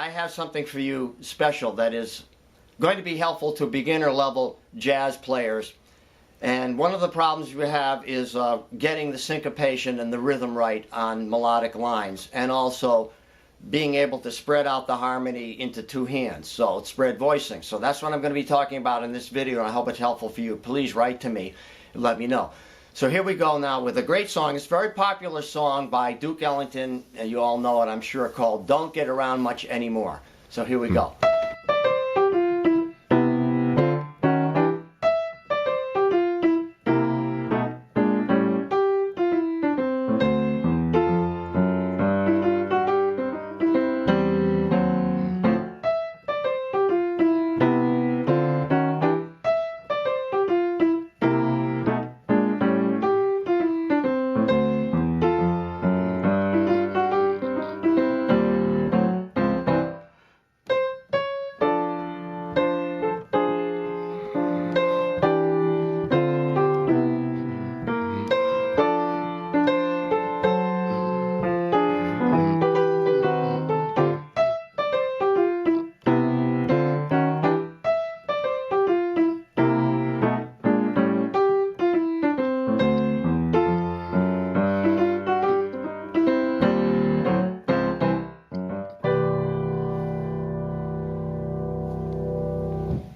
I have something for you special that is going to be helpful to beginner level jazz players. And one of the problems we have is getting the syncopation and the rhythm right on melodic lines, and also being able to spread out the harmony into two hands, so it's spread voicing. So that's what I'm going to be talking about in this video, and I hope it's helpful for you. Please write to me and let me know. So here we go now with a great song. It's a very popular song by Duke Ellington, and you all know it, I'm sure, called Don't Get Around Much Anymore. So here we go.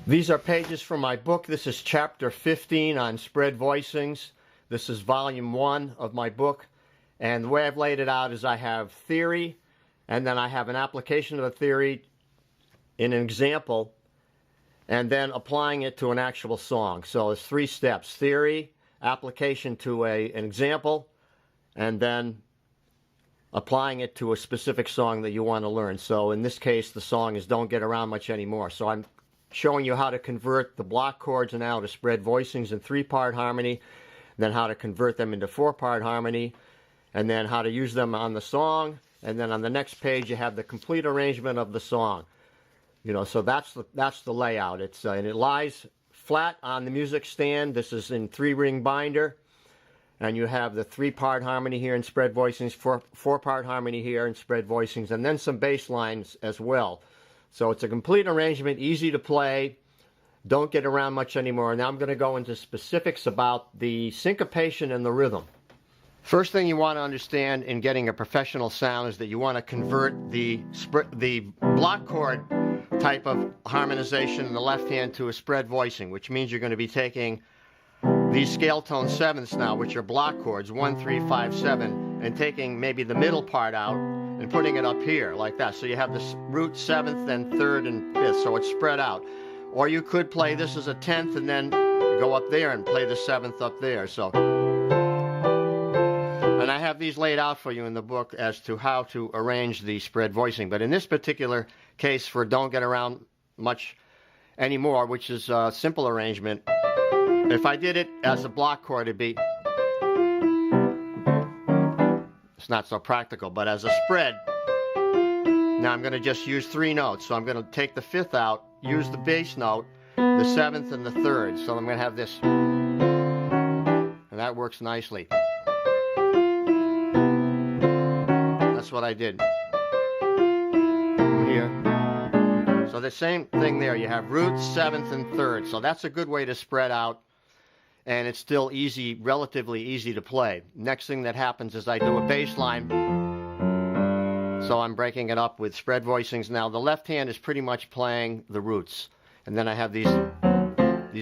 These are pages from my book. This is chapter 15 on spread voicings. This is volume 1 of my book. And the way I've laid it out is I have theory, and then I have an application of the theory in an example, and then applying it to an actual song. So it's 3 steps: theory, application to an example, and then applying it to a specific song that you want to learn. So in this case, the song is Don't Get Around Much Anymore. So I'm showing you how to convert the block chords now to spread voicings in 3-part harmony, then how to convert them into 4-part harmony, and then how to use them on the song. And then on the next page you have the complete arrangement of the song. You know, so that's the layout. It's and it lies flat on the music stand. This is in 3-ring binder, and you have the 3-part harmony here in spread voicings, 4-part harmony here in spread voicings, and then some bass lines as well. So it's a complete arrangement, easy to play, don't get around much anymore. Now I'm going to go into specifics about the syncopation and the rhythm. First thing you want to understand in getting a professional sound is that you want to convert the block chord type of harmonization in the left hand to a spread voicing, which means you're going to be taking these scale tone 7ths now, which are block chords, 1, 3, 5, 7, and taking maybe the middle part out and putting it up here like that. So you have this root 7th and 3rd and 5th, so it's spread out. Or you could play this as a 10th and then go up there and play the 7th up there. So, and I have these laid out for you in the book as to how to arrange the spread voicing. But in this particular case, for Don't Get Around Much Anymore, which is a simple arrangement, if I did it as a block chord, it'd be, it's not so practical, but as a spread, now I'm going to just use 3 notes. So I'm going to take the 5th out, use the bass note, the 7th and the 3rd. So I'm going to have this, and that works nicely. That's what I did here. So the same thing there, you have root, 7th and 3rd. So that's a good way to spread out, and it's still easy, relatively easy to play. Next thing that happens is I do a bass line, so I'm breaking it up with spread voicings. Now the left hand is pretty much playing the roots, and then I have these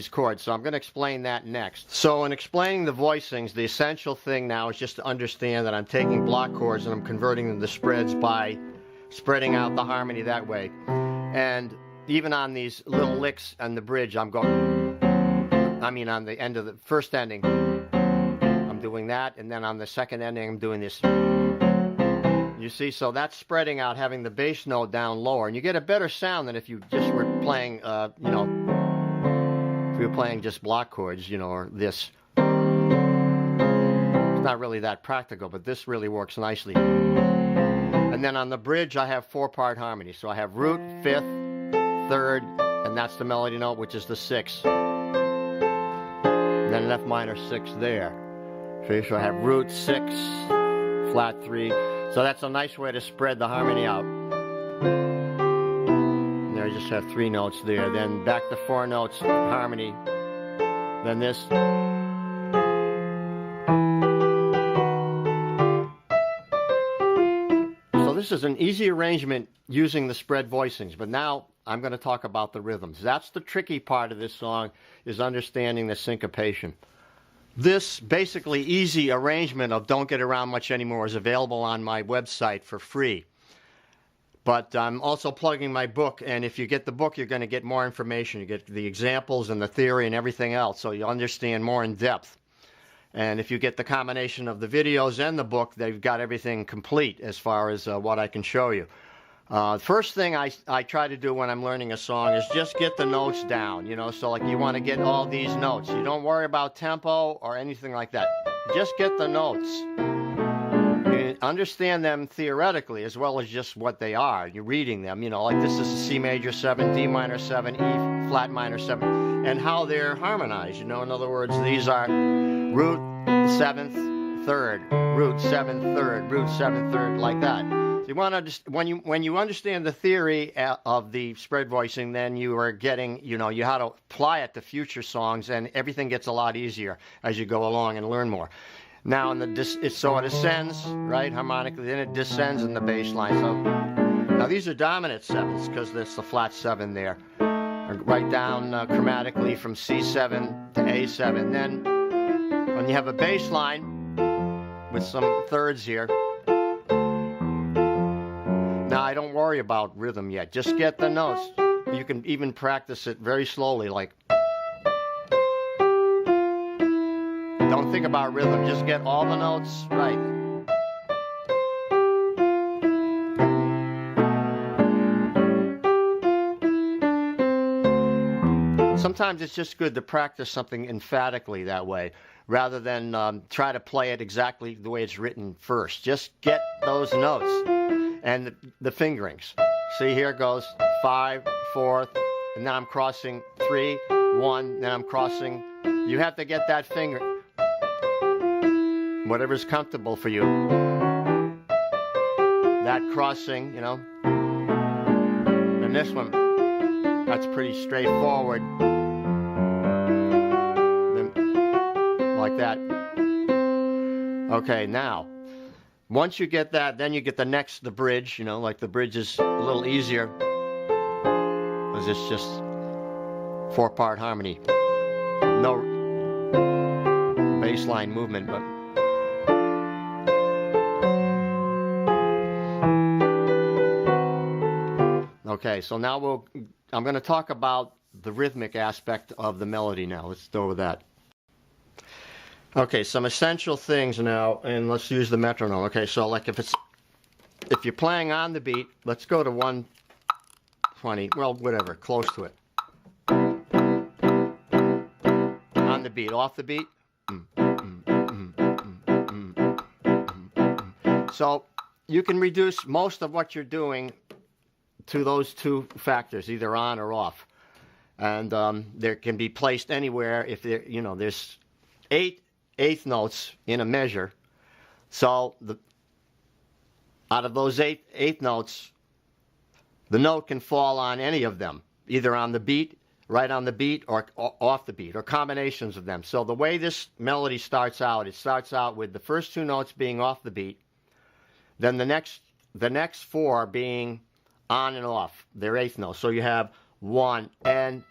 chords, so I'm going to explain that next. So in explaining the voicings, the essential thing now is just to understand that I'm taking block chords and I'm converting them to spreads by spreading out the harmony that way. And even on these little licks on the bridge, I'm going, I mean on the end of the first ending, I'm doing that, and then on the second ending I'm doing this. You see, so that's spreading out, having the bass note down lower, and you get a better sound than if you just were playing, you know, if you were playing just block chords, you know, or this. It's not really that practical, but this really works nicely. And then on the bridge I have 4-part harmony, so I have root, 5th, 3rd, and that's the melody note, which is the 6th. And then an F minor 6 there. So I have root 6, flat 3. So that's a nice way to spread the harmony out. I just have 3 notes there. Then back to 4 notes harmony. Then this. So this is an easy arrangement using the spread voicings, but now I'm going to talk about the rhythms. That's the tricky part of this song, is understanding the syncopation. This basically easy arrangement of Don't Get Around Much Anymore is available on my website for free. But I'm also plugging my book, and if you get the book, you're going to get more information. You get the examples and the theory and everything else, so you'll understand more in depth. And if you get the combination of the videos and the book, they've got everything complete as far as what I can show you. The first thing I try to do when I'm learning a song is just get the notes down, you know, so like you want to get all these notes. You don't worry about tempo or anything like that. Just get the notes. You understand them theoretically as well as just what they are. You're reading them, you know, like this is a C major 7, D minor 7, E flat minor 7, and how they're harmonized, you know. In other words, these are root 7th, 3rd, root 7th, 3rd, root 7th, 3rd, like that. You want to when you understand the theory of the spread voicing, then you are getting, you know, you how to apply it to future songs, and everything gets a lot easier as you go along and learn more. Now, so it ascends, right, harmonically, then it descends in the bass line. So now these are dominant 7s because there's the flat 7 there. Right down chromatically from C7 to A7. Then when you have a bass line with some 3rds here. Now, I don't worry about rhythm yet. Just get the notes. You can even practice it very slowly, like. Don't think about rhythm. Just get all the notes right. Sometimes it's just good to practice something emphatically that way, rather than try to play it exactly the way it's written first. Just get those notes. And the fingerings. See, here goes 5, 4th, and now I'm crossing 3, 1, then I'm crossing. You have to get that finger, whatever's comfortable for you. That crossing, you know. And this one, that's pretty straightforward. Then, like that. Okay, now. Once you get that, then you get the bridge, you know, like the bridge is a little easier because it's just 4-part harmony. No bass line movement, but. Okay, so now I'm going to talk about the rhythmic aspect of the melody now. Let's go with that. Okay, some essential things now, and let's use the metronome. Okay, so like if you're playing on the beat, let's go to 120, well, whatever, close to it. On the beat, off the beat. So you can reduce most of what you're doing to those 2 factors, either on or off. And there can be placed anywhere if there, you know, there's 8 eighth notes in a measure. So out of those eighth notes, the note can fall on any of them, either on the beat, right on the beat, or off the beat, or combinations of them. So the way this melody starts out, it starts out with the first 2 notes being off the beat, then the next 4 being on and off, their eighth notes. So you have 1 and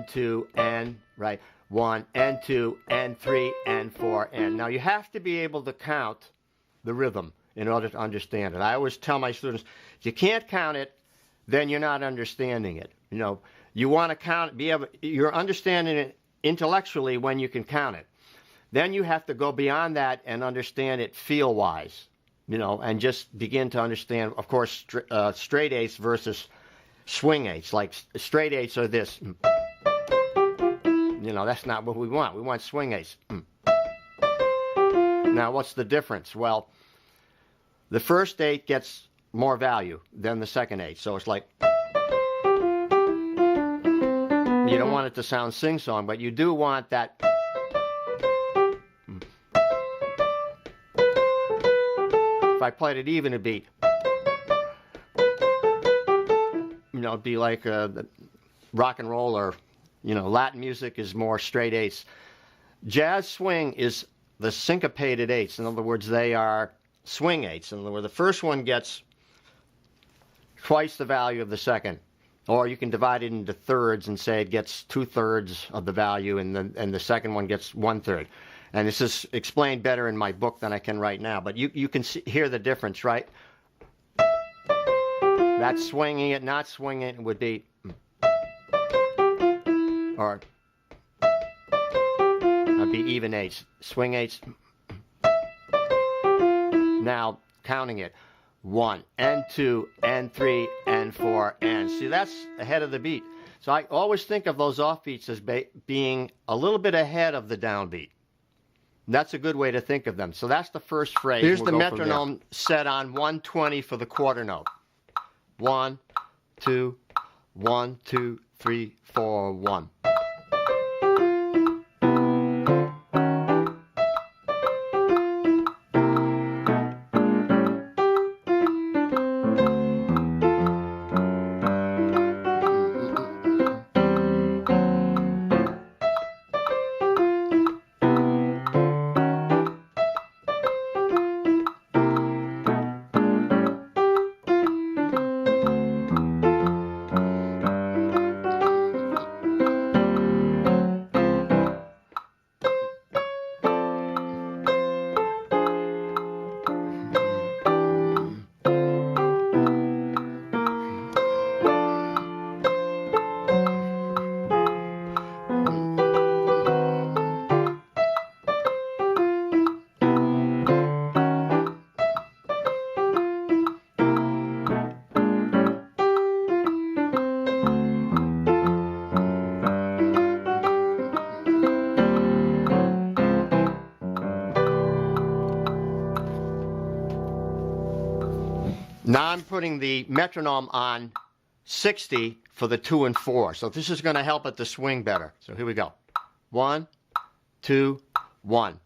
2 and, right? 1 and 2 and 3 and 4 and. Now you have to be able to count the rhythm in order to understand it. I always tell my students, if you can't count it, then you're not understanding it. You know, you want to count, you're understanding it intellectually when you can count it. Then you have to go beyond that and understand it feel-wise, you know, and just begin to understand, of course, straight eighths versus swing eighths. Like straight eighths are this. You know, that's not what we want. We want swing eighths. Now, what's the difference? Well, the first eighth gets more value than the second eighth. So it's like, you don't want it to sound sing-song, but you do want that. If I played it even a beat, you be like rock and roll or, Latin music is more straight eighths. Jazz swing is the syncopated eighths. In other words, they are swing eighths. In other words, the first one gets twice the value of the second. Or you can divide it into thirds and say it gets 2/3 of the value, and the second one gets 1/3. And this is explained better in my book than I can right now. But you can hear the difference, right? That's swinging it, not swinging it would be, or that'd be even eighths, swing eighths. Now counting it. 1 and 2 and 3 and 4 and see, that's ahead of the beat. So I always think of those offbeats as being a little bit ahead of the downbeat. That's a good way to think of them. So that's the first phrase. Here's the metronome set on 120 for the quarter note. 1, 2, 1, 2, 3, 4, 1. Now I'm putting the metronome on 60 for the 2 and 4. So this is going to help it to swing better. So here we go. 1, 2, 1.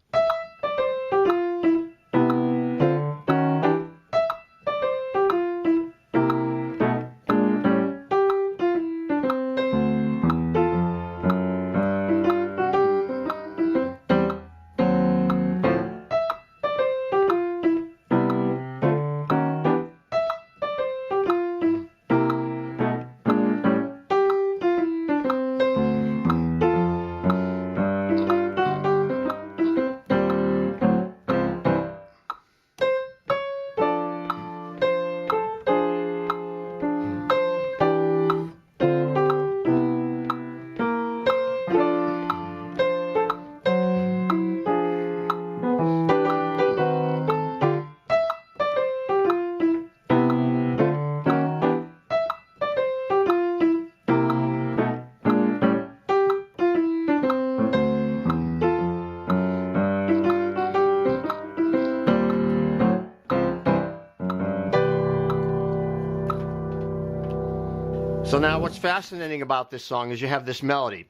So now what's fascinating about this song is you have this melody.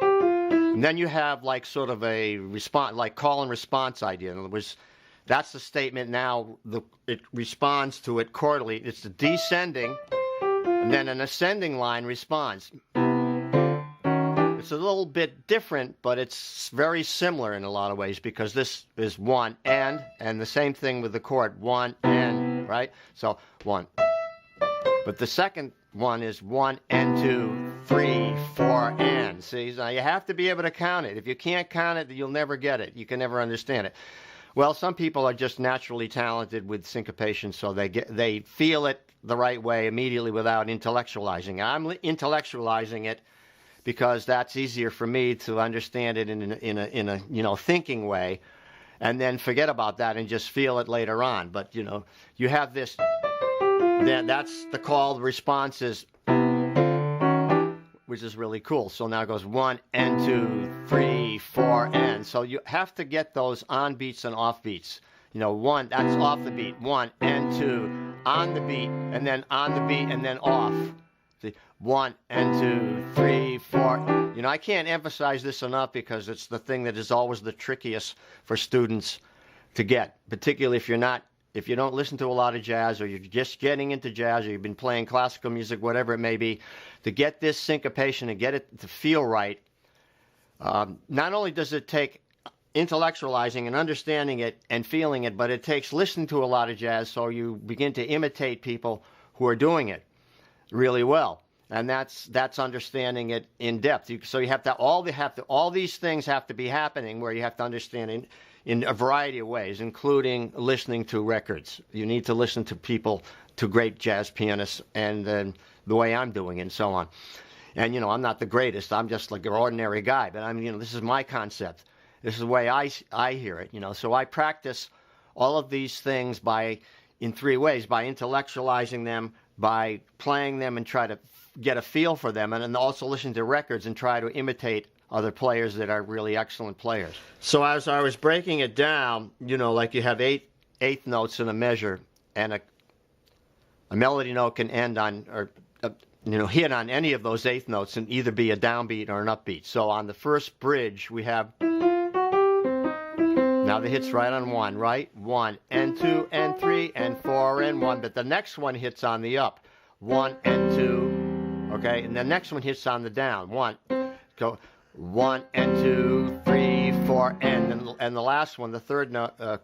And then you have like sort of a response, like call and response idea. In other words, that's the statement. Now it responds to it quarterly. It's the descending, and then an ascending line responds. It's a little bit different, but it's very similar in a lot of ways because this is 1 and the same thing with the chord 1 and, right? So 1. But the second one is 1 and 2, 3, 4 and. See, now you have to be able to count it. If you can't count it, you'll never get it. You can never understand it. Well, some people are just naturally talented with syncopation, so they feel it the right way immediately without intellectualizing it. I'm intellectualizing it because that's easier for me to understand it in a thinking way, and then forget about that and just feel it later on. But you have this. Then that's the call. The response is, which is really cool. So now it goes 1 and 2, 3, 4 and. So you have to get those on beats and off beats. 1, that's off the beat. 1 and 2 on the beat, and then on the beat, and then off. See, 1 and 2, 3, 4. I can't emphasize this enough because it's the thing that is always the trickiest for students to get, particularly if you're not if you don't listen to a lot of jazz, or you're just getting into jazz, or you've been playing classical music, whatever it may be, to get this syncopation and get it to feel right, not only does it take intellectualizing and understanding it and feeling it, but it takes listening to a lot of jazz, so you begin to imitate people who are doing it really well. And that's understanding it in depth. So you have to all these things have to be happening, where you have to understand in a variety of ways, including listening to records. You need to listen to people, to great jazz pianists, and the way I'm doing, and so on. And I'm not the greatest. I'm just like an ordinary guy. But this is my concept. This is the way I hear it. So I practice all of these things in three ways: by intellectualizing them, by playing them and try to get a feel for them, and then also listen to records and try to imitate other players that are really excellent players. So as I was breaking it down, like you have eighth notes in a measure, and a melody note can end on, or hit on any of those eighth notes and either be a downbeat or an upbeat. So on the first bridge, we have, now the hit's right on 1, right? 1 and 2 and 3 and 4 and 1, but the next one hits on the up. 1 and 2. Okay, and the next one hits on the down. 1, go 1 and 2, 3, 4, and the last one, the third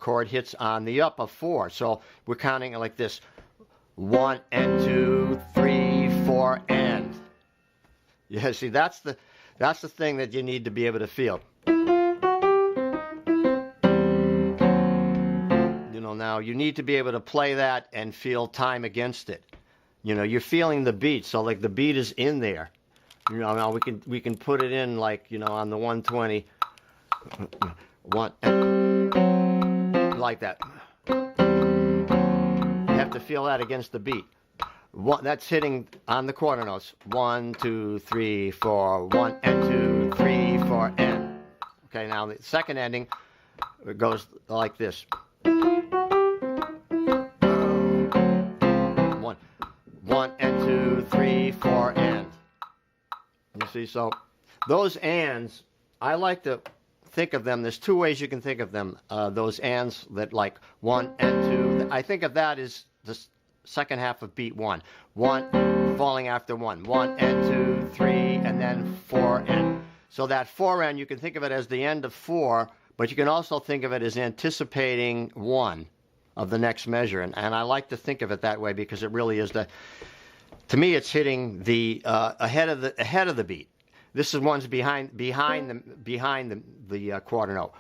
chord, hits on the up of 4. So we're counting it like this: 1 and 2, 3, 4, and. Yeah, see, that's the thing that you need to be able to feel. Now you need to be able to play that and feel time against it. You're feeling the beat, so like the beat is in there. Now we can put it in like, on the 120, like that. You have to feel that against the beat. That's hitting on the quarter notes. 1, 2, 3, 4, 1 and 2, 3, 4, and. Okay, now the second ending, it goes like this. 1 and 2, 3, 4, and. You see, so those ands, I like to think of them. There's two ways you can think of them. Those ands that like 1 and 2. I think of that as the second half of beat 1. 1 falling after 1. 1 and 2, 3, and then 4 and. So that 4 and, you can think of it as the end of 4, but you can also think of it as anticipating 1 of the next measure, and I like to think of it that way because it really is to me, it's hitting the ahead of the beat. This is one's behind the quarter note.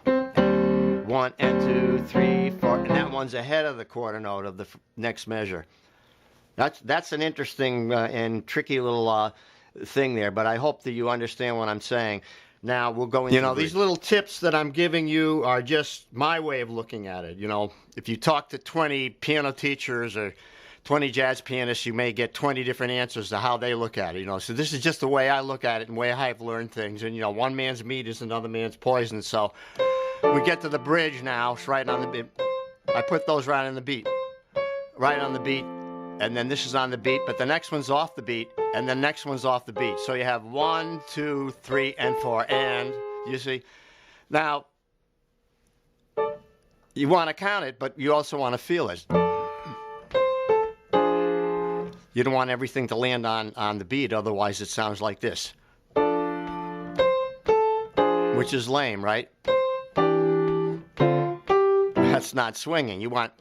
1 and 2, 3, 4, and that one's ahead of the quarter note of the next measure. That's an interesting and tricky little thing there, but I hope that you understand what I'm saying. Now we'll go into these little tips that I'm giving you are just my way of looking at it. If you talk to 20 piano teachers or 20 jazz pianists, you may get 20 different answers to how they look at it. So this is just the way I look at it and the way I've learned things. And one man's meat is another man's poison. So we get to the bridge now. It's right on the beat. I put those right on the beat. Right on the beat. And then this is on the beat, but the next one's off the beat, and the next one's off the beat. So you have 1, 2, 3, and 4, and, you see. Now, you want to count it, but you also want to feel it. You don't want everything to land on the beat, otherwise it sounds like this. Which is lame, right? That's not swinging. You want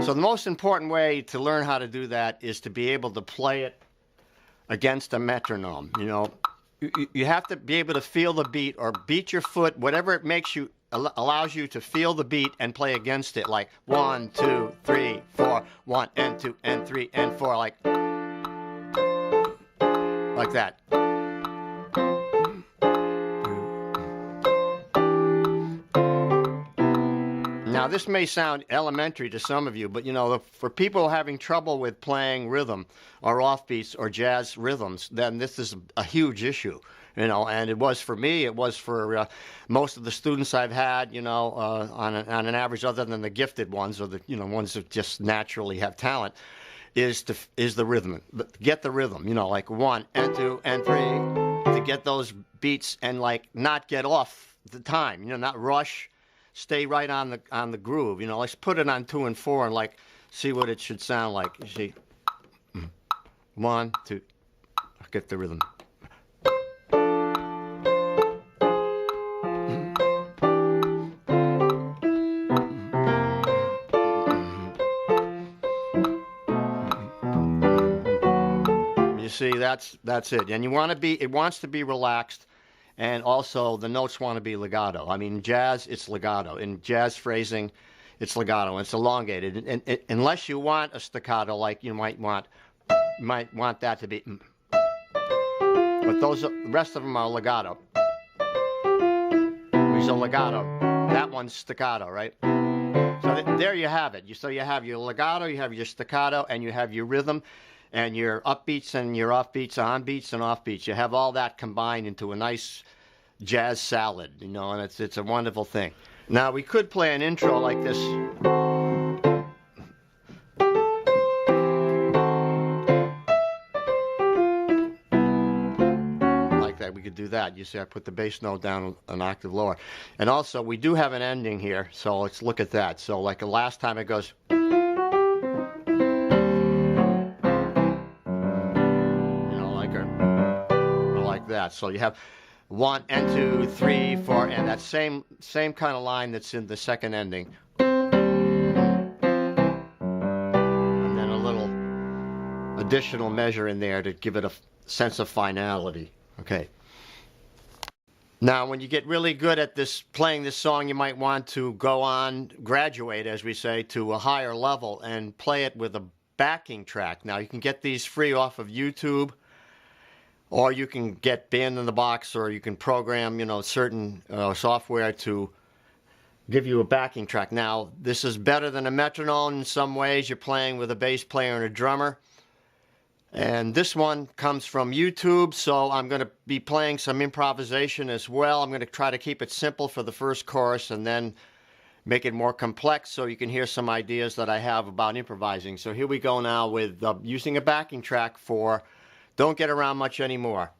So the most important way to learn how to do that is to be able to play it against a metronome. You have to be able to feel the beat, or beat your foot, whatever it makes you, allows you to feel the beat and play against it, like 1, 2, 3, 4, 1 and 2 and 3 and 4, like that. Now, this may sound elementary to some of you, but, for people having trouble with playing rhythm or offbeats or jazz rhythms, then this is a huge issue, and it was for me, it was for most of the students I've had, on an average, other than the gifted ones or the, ones that just naturally have talent, is the rhythm. Get the rhythm, like 1 and 2 and 3, to to get those beats and like not get off the time, you know, not rush, stay right on the groove. You know, let's put it on 2 and 4 and like see what it should sound like. You see, 1, 2, get the rhythm. See, that's it. And you want to be, it wants to be relaxed, and also the notes want to be legato. I mean, jazz, it's legato. In jazz phrasing, it's legato. It's elongated. And unless you want a staccato, like you might want that to be. But those, the rest of them are legato. These are legato. That one's staccato, right? So there you have it. So you have your legato, you have your staccato, and you have your rhythm, and your upbeats and your offbeats, on-beats and offbeats. You have all that combined into a nice jazz salad, you know, and it's a wonderful thing. Now, we could play an intro like this. Like that, we could do that. You see, I put the bass note down an octave lower. And also, we do have an ending here, so let's look at that. So, like the last time it goes... that. So you have 1 and 2, 3, 4, and that same kind of line that's in the second ending. And then a little additional measure in there to give it a sense of finality. Okay. Now, when you get really good at this, playing this song, you might want to go on, graduate, as we say, to a higher level and play it with a backing track. Now, you can get these free off of YouTube, or you can get Band in the Box, or you can program, you know, certain software to give you a backing track. Now, this is better than a metronome in some ways. You're playing with a bass player and a drummer. And this one comes from YouTube, so I'm going to be playing some improvisation as well. I'm going to try to keep it simple for the first chorus and then make it more complex so you can hear some ideas that I have about improvising. So here we go now with using a backing track for Don't Get Around Much Anymore.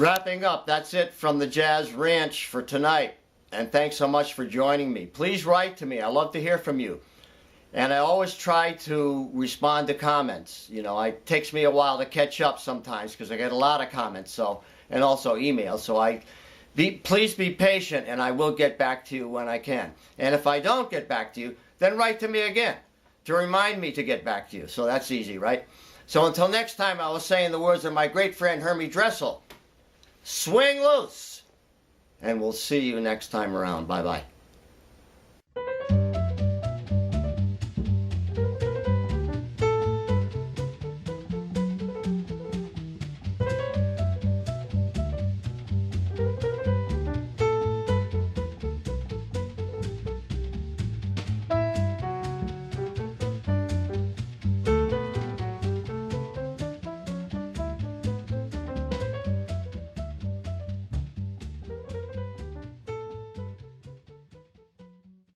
Wrapping up, that's it from the Jazz Ranch for tonight. And thanks so much for joining me. Please write to me. I love to hear from you. And I always try to respond to comments. You know, it takes me a while to catch up sometimes because I get a lot of comments, and also emails. So please be patient, and I will get back to you when I can. And if I don't get back to you, then write to me again to remind me to get back to you. So that's easy, right? So until next time, I will say in the words of my great friend Hermie Dressel, swing loose. And we'll see you next time around. Bye-bye.